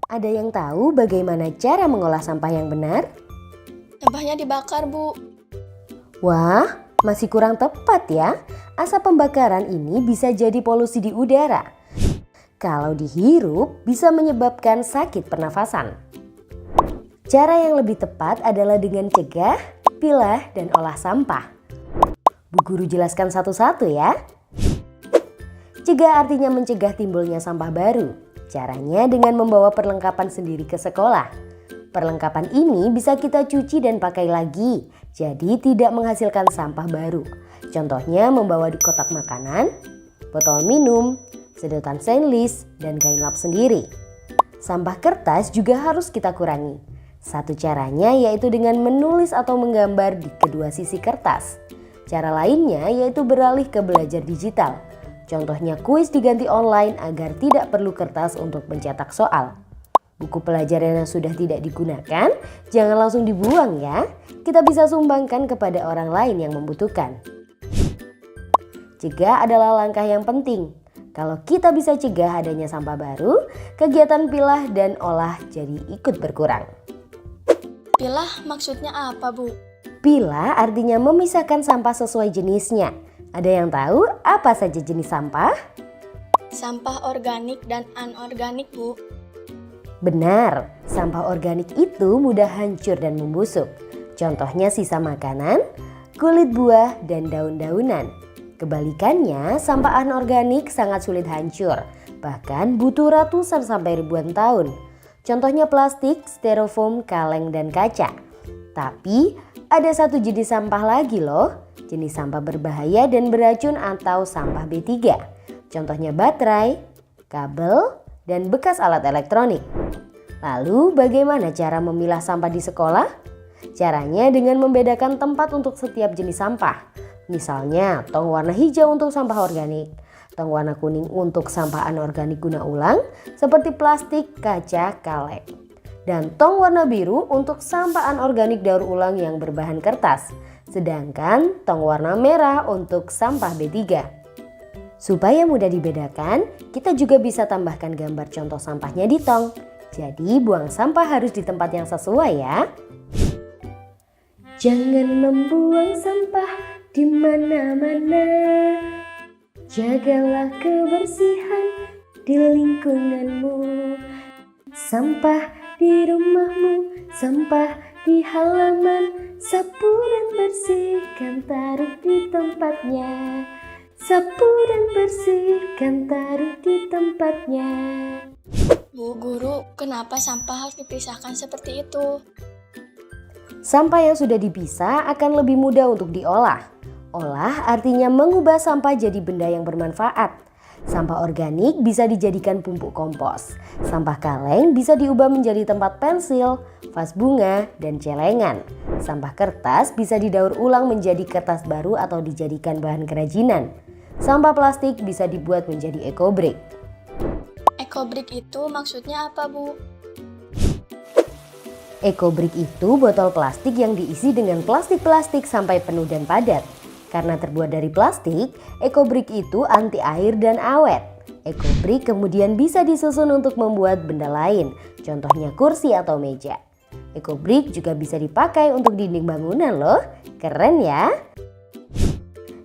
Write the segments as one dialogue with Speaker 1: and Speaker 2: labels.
Speaker 1: Ada yang tahu bagaimana cara mengolah sampah yang benar?
Speaker 2: Sampahnya dibakar, Bu.
Speaker 1: Wah, masih kurang tepat ya. Asap pembakaran ini bisa jadi polusi di udara. Kalau dihirup bisa menyebabkan sakit pernafasan. Cara yang lebih tepat adalah dengan cegah, pilah, dan olah sampah. Bu Guru jelaskan satu-satu ya. Cegah artinya mencegah timbulnya sampah baru. Caranya dengan membawa perlengkapan sendiri ke sekolah. Perlengkapan ini bisa kita cuci dan pakai lagi, jadi tidak menghasilkan sampah baru. Contohnya membawa di kotak makanan, botol minum, sedotan stainless, dan kain lap sendiri. Sampah kertas juga harus kita kurangi. Satu caranya yaitu dengan menulis atau menggambar di kedua sisi kertas. Cara lainnya yaitu beralih ke belajar digital. Contohnya kuis diganti online agar tidak perlu kertas untuk mencetak soal. Buku pelajaran yang sudah tidak digunakan jangan langsung dibuang ya. Kita bisa sumbangkan kepada orang lain yang membutuhkan. Cegah adalah langkah yang penting. Kalau kita bisa cegah adanya sampah baru, kegiatan pilah dan olah jadi ikut berkurang.
Speaker 2: Pilah maksudnya apa, Bu?
Speaker 1: Pilah artinya memisahkan sampah sesuai jenisnya. Ada yang tahu apa saja jenis sampah?
Speaker 2: Sampah organik dan anorganik, Bu.
Speaker 1: Benar, sampah organik itu mudah hancur dan membusuk. Contohnya sisa makanan, kulit buah, dan daun-daunan. Kebalikannya, sampah anorganik sangat sulit hancur, bahkan butuh ratusan sampai ribuan tahun. Contohnya plastik, styrofoam, kaleng, dan kaca. Tapi ada satu jenis sampah lagi loh, jenis sampah berbahaya dan beracun atau sampah B3. Contohnya baterai, kabel, dan bekas alat elektronik. Lalu bagaimana cara memilah sampah di sekolah? Caranya dengan membedakan tempat untuk setiap jenis sampah. Misalnya tong warna hijau untuk sampah organik, tong warna kuning untuk sampah anorganik guna ulang seperti plastik, kaca, kaleng. Dan tong warna biru untuk sampah anorganik daur ulang yang berbahan kertas. Sedangkan tong warna merah untuk sampah B3. Supaya mudah dibedakan, kita juga bisa tambahkan gambar contoh sampahnya di tong. Jadi buang sampah harus di tempat yang sesuai ya. Jangan membuang sampah di mana-mana. Jagalah kebersihan di lingkunganmu. Sampah di rumahmu, sampah di halaman, sapu dan bersihkan taruh di tempatnya. Sapu dan bersihkan taruh di tempatnya.
Speaker 2: Bu Guru, kenapa sampah harus dipisahkan seperti itu?
Speaker 1: Sampah yang sudah dipisah akan lebih mudah untuk diolah. Olah artinya mengubah sampah jadi benda yang bermanfaat. Sampah organik bisa dijadikan pupuk kompos. Sampah kaleng bisa diubah menjadi tempat pensil, vas bunga, dan celengan. Sampah kertas bisa didaur ulang menjadi kertas baru atau dijadikan bahan kerajinan. Sampah plastik bisa dibuat menjadi ekobrik.
Speaker 2: Ekobrik itu maksudnya apa, Bu?
Speaker 1: Ekobrik itu botol plastik yang diisi dengan plastik-plastik sampai penuh dan padat. Karena terbuat dari plastik, ekobrik itu anti air dan awet. Ekobrik kemudian bisa disusun untuk membuat benda lain, contohnya kursi atau meja. Ekobrik juga bisa dipakai untuk dinding bangunan loh, keren ya.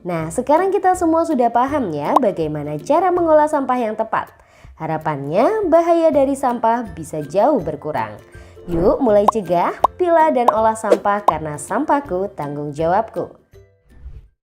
Speaker 1: Nah, sekarang kita semua sudah paham ya bagaimana cara mengolah sampah yang tepat. Harapannya bahaya dari sampah bisa jauh berkurang. Yuk mulai cegah, pilah dan olah sampah karena sampahku tanggung jawabku.